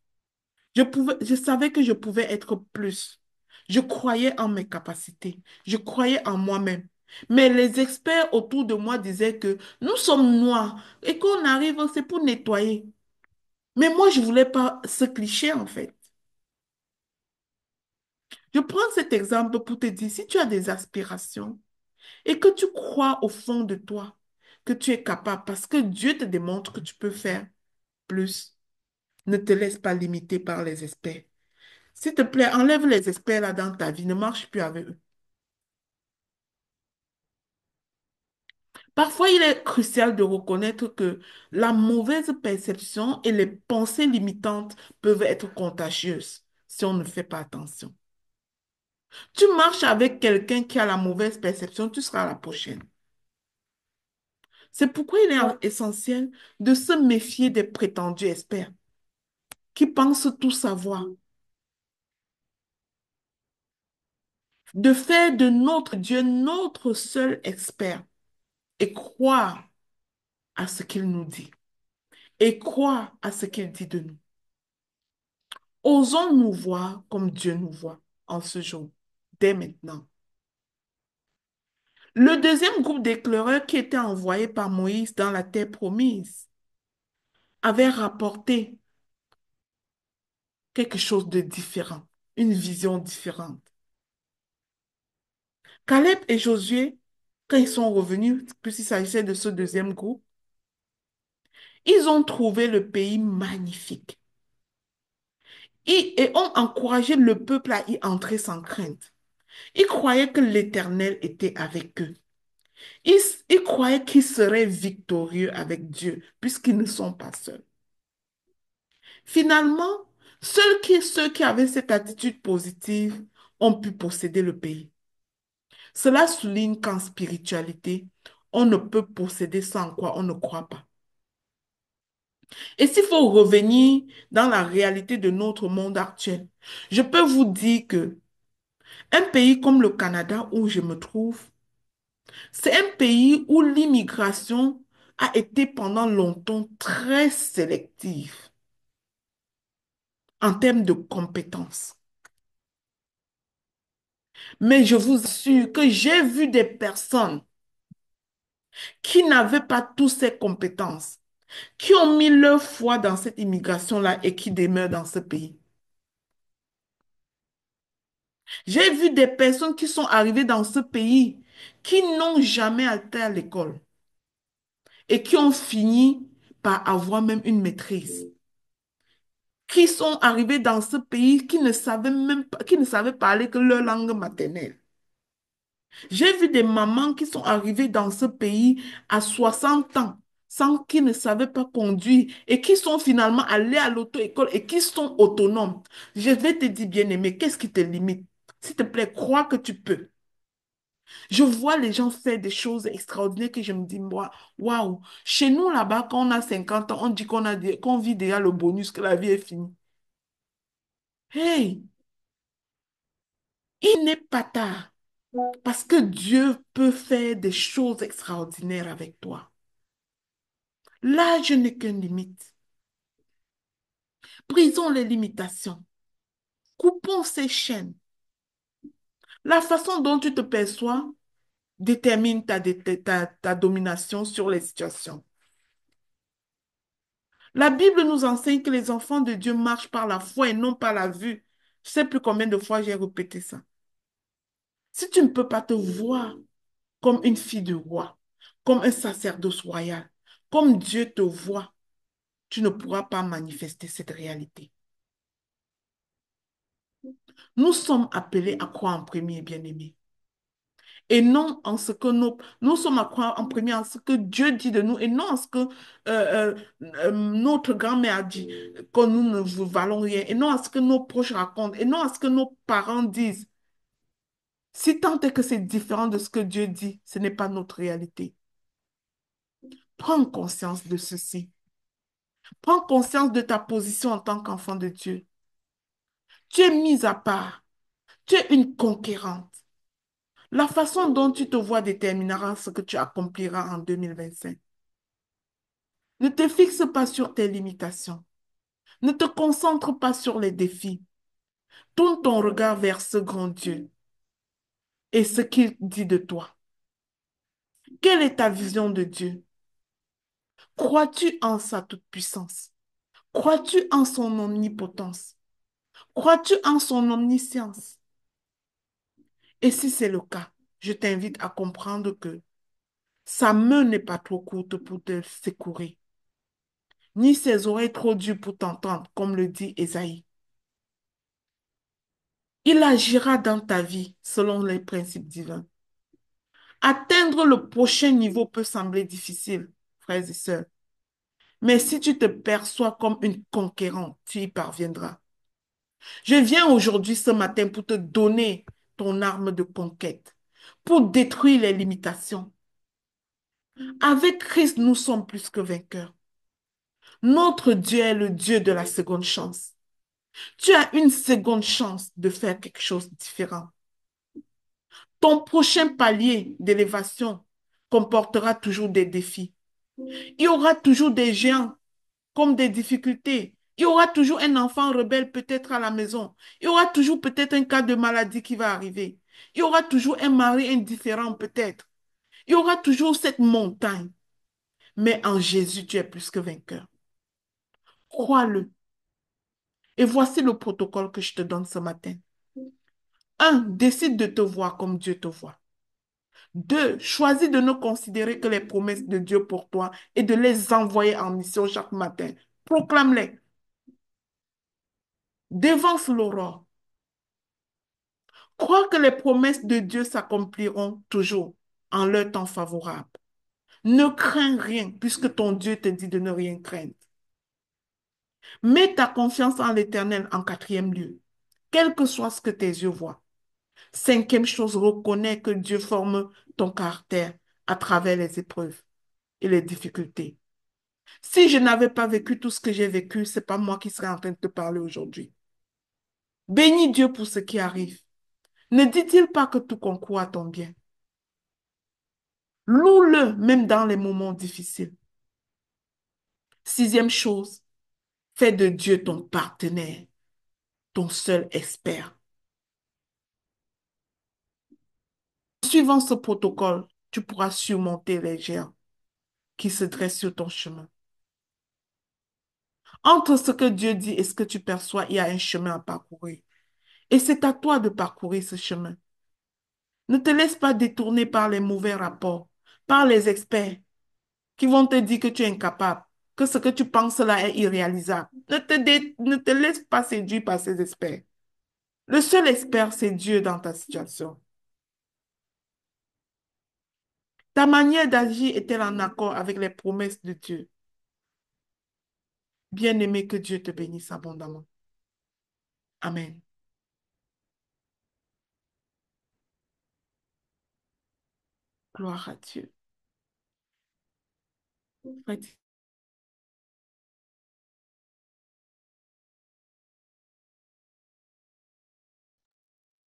Je savais que je pouvais être plus. Je croyais en mes capacités. Je croyais en moi-même. Mais les experts autour de moi disaient que nous sommes noirs et qu'on arrive, c'est pour nettoyer. Mais moi, je voulais pas ce cliché, en fait. Je prends cet exemple pour te dire, si tu as des aspirations et que tu crois au fond de toi que tu es capable parce que Dieu te démontre que tu peux faire plus, ne te laisse pas limiter par les experts. S'il te plaît, enlève les experts là dans ta vie, ne marche plus avec eux. Parfois, il est crucial de reconnaître que la mauvaise perception et les pensées limitantes peuvent être contagieuses si on ne fait pas attention. Tu marches avec quelqu'un qui a la mauvaise perception, tu seras la prochaine. C'est pourquoi il est essentiel de se méfier des prétendus experts qui pensent tout savoir, de faire de notre Dieu notre seul expert et croire à ce qu'il nous dit et croire à ce qu'il dit de nous. Osons nous voir comme Dieu nous voit en ce jour, dès maintenant. Le deuxième groupe d'éclaireurs qui était envoyé par Moïse dans la terre promise avait rapporté quelque chose de différent, une vision différente. Caleb et Josué, quand ils sont revenus, puisqu'il s'agissait de ce deuxième groupe, ils ont trouvé le pays magnifique et ont encouragé le peuple à y entrer sans crainte. Ils croyaient que l'Éternel était avec eux. Ils, ils croyaient qu'ils seraient victorieux avec Dieu, puisqu'ils ne sont pas seuls. Finalement, ceux qui avaient cette attitude positive ont pu posséder le pays. Cela souligne qu'en spiritualité, on ne peut posséder sans quoi on ne croit pas. Et s'il faut revenir dans la réalité de notre monde actuel, je peux vous dire que un pays comme le Canada où je me trouve, c'est un pays où l'immigration a été pendant longtemps très sélective en termes de compétences. Mais je vous assure que j'ai vu des personnes qui n'avaient pas toutes ces compétences, qui ont mis leur foi dans cette immigration-là et qui demeurent dans ce pays. J'ai vu des personnes qui sont arrivées dans ce pays, qui n'ont jamais été à l'école et qui ont fini par avoir même une maîtrise, qui sont arrivés dans ce pays, qui ne savaient même pas, qui ne savaient parler que leur langue maternelle. J'ai vu des mamans qui sont arrivées dans ce pays à 60 ans sans qu'ils ne savaient pas conduire et qui sont finalement allées à l'auto-école et qui sont autonomes. Je vais te dire, bien-aimé, qu'est-ce qui te limite? S'il te plaît, crois que tu peux. Je vois les gens faire des choses extraordinaires que je me dis, moi, waouh. Chez nous, là-bas, quand on a 50 ans, on dit qu'on vit déjà le bonus, que la vie est finie. Hey, il n'est pas tard parce que Dieu peut faire des choses extraordinaires avec toi. L'âge n'est qu'une limite. Brisons les limitations. Coupons ces chaînes. La façon dont tu te perçois détermine ta domination sur les situations. La Bible nous enseigne que les enfants de Dieu marchent par la foi et non par la vue. Je ne sais plus combien de fois j'ai répété ça. Si tu ne peux pas te voir comme une fille de roi, comme un sacerdoce royal, comme Dieu te voit, tu ne pourras pas manifester cette réalité. Nous sommes appelés à croire en premier, bien-aimés. Et non en ce que nous sommes à croire en premier en ce que Dieu dit de nous et non en ce que notre grand-mère a dit, que nous ne valons rien, et non à ce que nos proches racontent, et non à ce que nos parents disent. Si tant est que c'est différent de ce que Dieu dit, ce n'est pas notre réalité. Prends conscience de ceci. Prends conscience de ta position en tant qu'enfant de Dieu. Tu es mise à part. Tu es une conquérante. La façon dont tu te vois déterminera ce que tu accompliras en 2025. Ne te fixe pas sur tes limitations. Ne te concentre pas sur les défis. Tourne ton regard vers ce grand Dieu et ce qu'il dit de toi. Quelle est ta vision de Dieu? Crois-tu en sa toute-puissance? Crois-tu en son omnipotence? Crois-tu en son omniscience? Et si c'est le cas, je t'invite à comprendre que sa main n'est pas trop courte pour te secourir, ni ses oreilles trop dures pour t'entendre, comme le dit Ésaïe. Il agira dans ta vie selon les principes divins. Atteindre le prochain niveau peut sembler difficile, frères et sœurs, mais si tu te perçois comme une conquérante, tu y parviendras. Je viens aujourd'hui, ce matin, pour te donner ton arme de conquête, pour détruire les limitations. Avec Christ, nous sommes plus que vainqueurs. Notre Dieu est le Dieu de la seconde chance. Tu as une seconde chance de faire quelque chose de différent. Ton prochain palier d'élévation comportera toujours des défis. Il y aura toujours des géants comme des difficultés. Il y aura toujours un enfant rebelle peut-être à la maison. Il y aura toujours peut-être un cas de maladie qui va arriver. Il y aura toujours un mari indifférent peut-être. Il y aura toujours cette montagne. Mais en Jésus, tu es plus que vainqueur. Crois-le. Et voici le protocole que je te donne ce matin. Un, décide de te voir comme Dieu te voit. Deux, choisis de ne considérer que les promesses de Dieu pour toi et de les envoyer en mission chaque matin. Proclame-les. Dévance l'aurore. Crois que les promesses de Dieu s'accompliront toujours en leur temps favorable. Ne crains rien puisque ton Dieu te dit de ne rien craindre. Mets ta confiance en l'Éternel en quatrième lieu, quel que soit ce que tes yeux voient. Cinquième chose, reconnais que Dieu forme ton caractère à travers les épreuves et les difficultés. Si je n'avais pas vécu tout ce que j'ai vécu, c'est pas moi qui serais en train de te parler aujourd'hui. Bénis Dieu pour ce qui arrive. Ne dit-il pas que tout concourt à ton bien? Loue-le même dans les moments difficiles. Sixième chose, fais de Dieu ton partenaire, ton seul expert. Suivant ce protocole, tu pourras surmonter les géants qui se dressent sur ton chemin. Entre ce que Dieu dit et ce que tu perçois, il y a un chemin à parcourir. Et c'est à toi de parcourir ce chemin. Ne te laisse pas détourner par les mauvais rapports, par les experts qui vont te dire que tu es incapable, que ce que tu penses là est irréalisable. Ne te laisse pas séduire par ces experts. Le seul expert, c'est Dieu dans ta situation. Ta manière d'agir est-elle en accord avec les promesses de Dieu? Bien-aimé, que Dieu te bénisse abondamment. Amen. Gloire à Dieu. Fred.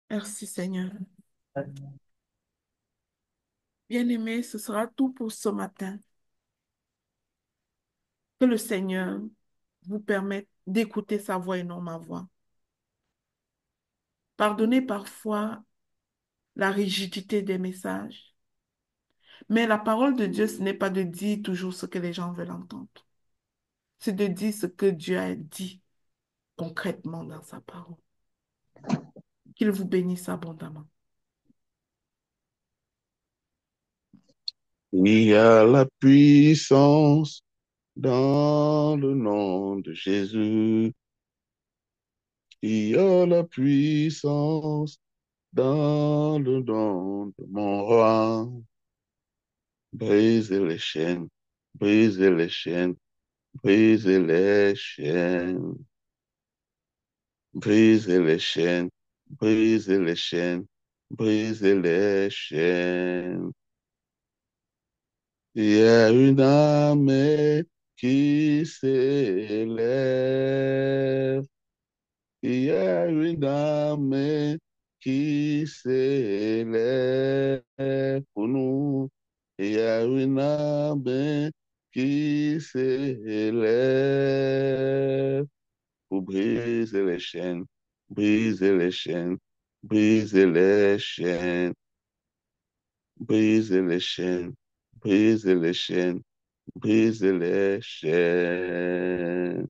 Merci Seigneur. Bien-aimé, ce sera tout pour ce matin. Que le Seigneur vous permette d'écouter sa voix et non ma voix. Pardonnez parfois la rigidité des messages. Mais la parole de Dieu, ce n'est pas de dire toujours ce que les gens veulent entendre. C'est de dire ce que Dieu a dit concrètement dans sa parole. Qu'il vous bénisse abondamment. Il y a la puissance dans le nom de Jésus. Il y a la puissance dans le nom de mon roi. Brisez les chaînes, brisez les chaînes, brisez les chaînes, brisez les chaînes, brisez les chaînes, brisez les chaînes. Il y a une armée qui s'élève. Il y a une armée qui s'élève pour nous. Il y a une armée qui s'élève pour briser les chaînes, briser les chaînes, briser les chaînes, briser les chaînes, briser les chaînes, briser les chaînes.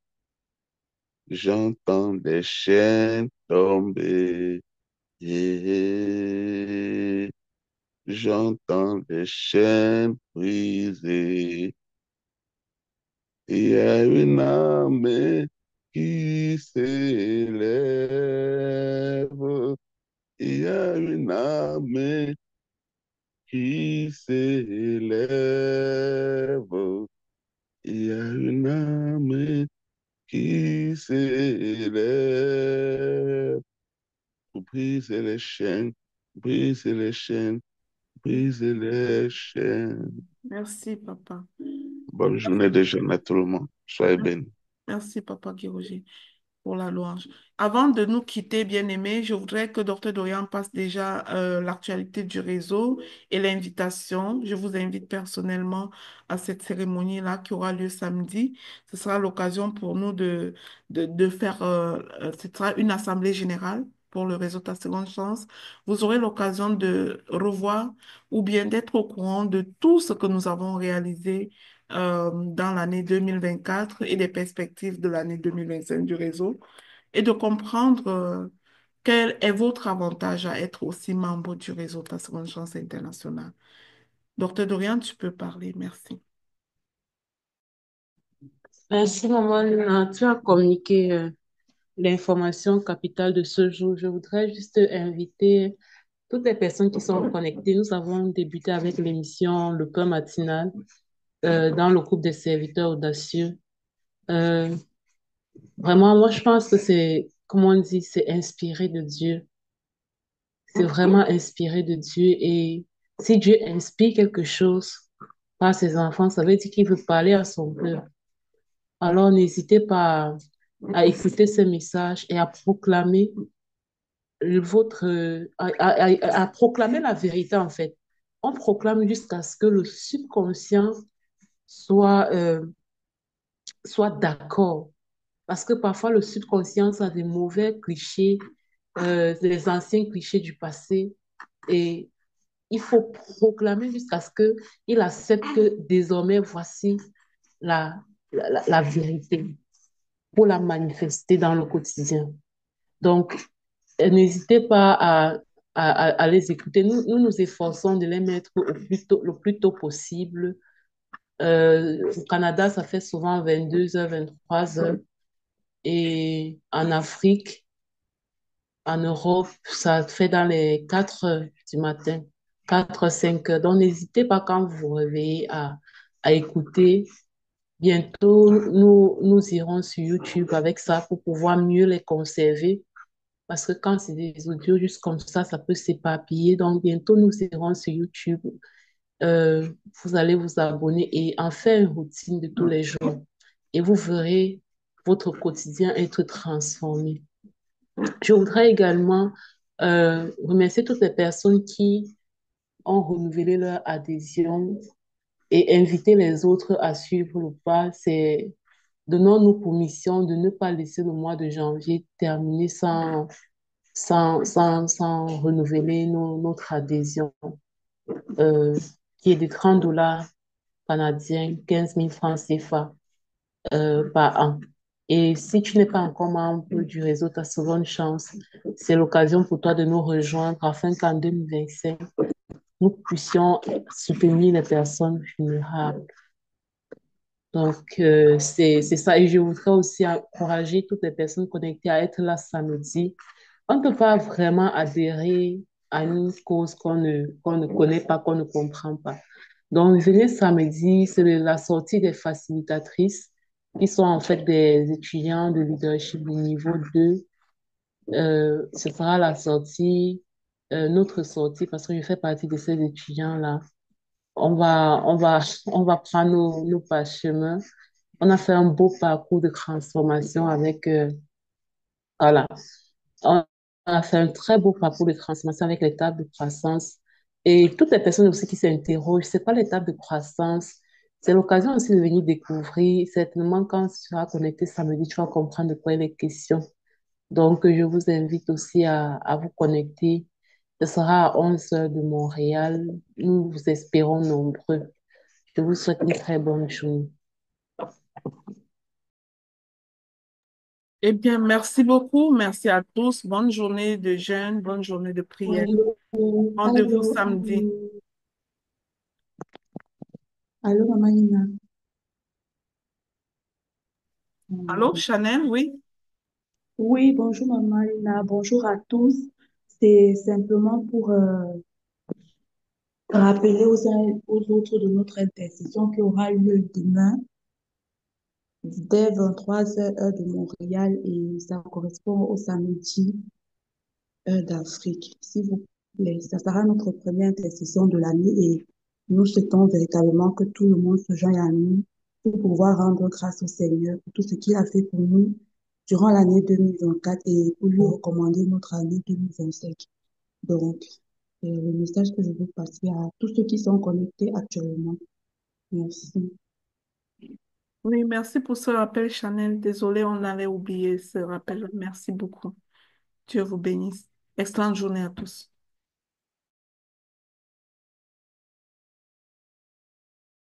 J'entends des chaînes tomber. Et j'entends des chaînes brisées. Il y a une armée qui s'élève. Il y a une armée qui s'élève. Il y a une armée qui s'élève pour briser les chaînes, briser les chaînes, briser les chaînes. Merci, papa. Bonne journée de jeûne à tout le monde. Soyez bénis. Merci, papa Guéroger, pour la louange. Avant de nous quitter, bien-aimés, je voudrais que Dr. Dorian passe déjà l'actualité du réseau et l'invitation. Je vous invite personnellement à cette cérémonie-là qui aura lieu samedi. Ce sera l'occasion pour nous de faire, ce sera une assemblée générale pour le réseau Ta Seconde Chance. Vous aurez l'occasion de revoir ou bien d'être au courant de tout ce que nous avons réalisé dans l'année 2024 et des perspectives de l'année 2025 du réseau et de comprendre quel est votre avantage à être aussi membre du réseau de la Seconde Chance internationale. Docteur Dorian, tu peux parler. Merci. Merci, maman Lina. Tu as communiqué l'information capitale de ce jour. Je voudrais juste inviter toutes les personnes qui sont connectées. Nous avons débuté avec l'émission Le Pain matinal dans le groupe des serviteurs audacieux. Euh, Vraiment, moi, je pense que c'est, comme on dit, c'est inspiré de Dieu. C'est vraiment inspiré de Dieu. Et si Dieu inspire quelque chose par ses enfants, ça veut dire qu'il veut parler à son peuple. Alors, n'hésitez pas à écouter ces messages et à proclamer votre, à proclamer la vérité, en fait. On proclame jusqu'à ce que le subconscient soit, soit d'accord. Parce que parfois, le subconscient a des mauvais clichés, des anciens clichés du passé. Et il faut proclamer jusqu'à ce qu'il accepte que désormais, voici la vérité pour la manifester dans le quotidien. Donc, n'hésitez pas à les écouter. Nous nous efforçons de les mettre le plus tôt possible. Au Canada, ça fait souvent 22h, 23h. Et en Afrique, en Europe, ça fait dans les 4h du matin. 4 5 heures. Donc, n'hésitez pas quand vous vous réveillez à écouter. Bientôt, nous irons sur YouTube avec ça pour pouvoir mieux les conserver. Parce que quand c'est des audios juste comme ça peut s'éparpiller. Donc, bientôt, nous irons sur YouTube. Euh, vous allez vous abonner et en faire une routine de tous les jours. Et vous verrez votre quotidien être transformé. Je voudrais également remercier toutes les personnes qui ont renouvelé leur adhésion et inviter les autres à suivre le pas. C'est donnons-nous pour mission de ne pas laisser le mois de janvier terminer sans renouveler notre adhésion, euh, qui est de 30 dollars canadiens, 15 000 francs CFA par an. Et si tu n'es pas encore membre du réseau, ta seconde chance, c'est l'occasion pour toi de nous rejoindre afin qu'en 2025, nous puissions soutenir les personnes vulnérables. Donc, c'est ça. Et je voudrais aussi encourager toutes les personnes connectées à être là samedi. On ne peut pas vraiment adhérer à une cause qu'on ne connaît pas, qu'on ne comprend pas. Donc, venez samedi, c'est la sortie des facilitatrices qui sont en fait des étudiants de leadership du niveau 2. Ce sera la sortie, notre sortie, parce que je fais partie de ces étudiants-là. On va prendre nos parchemins. On a fait un beau parcours de transformation avec, voilà, on a fait un très beau parcours de transformation avec les tables de croissance. Et toutes les personnes aussi qui s'interrogent, c'est pas les tables de croissance. C'est l'occasion aussi de venir découvrir. Certainement, quand tu seras connecté samedi, tu vas comprendre de quoi il est question. Donc, je vous invite aussi à vous connecter. Ce sera à 11 heures de Montréal. Nous vous espérons nombreux. Je vous souhaite une très bonne journée. Eh bien, merci beaucoup. Merci à tous. Bonne journée de jeûne, bonne journée de prière. Allô, Rendez-vous allô, samedi. allô, Maman Lina. Allô, Chanel, oui? Oui, bonjour Maman Lina, bonjour à tous. C'est simplement pour rappeler aux uns et aux autres de notre intercession qui aura lieu demain dès 23 heures heure de Montréal et ça correspond au samedi heure d'Afrique. S'il vous plaît, ça sera notre première intercession de l'année et nous souhaitons véritablement que tout le monde se joigne à nous pour pouvoir rendre grâce au Seigneur pour tout ce qu'il a fait pour nous durant l'année 2024 et pour lui recommander notre année 2025. Donc, c'est le message que je veux passer à tous ceux qui sont connectés actuellement. Merci. Oui, merci pour ce rappel, Chanel. Désolée, on allait oublier ce rappel. Merci beaucoup. Dieu vous bénisse. Excellente journée à tous.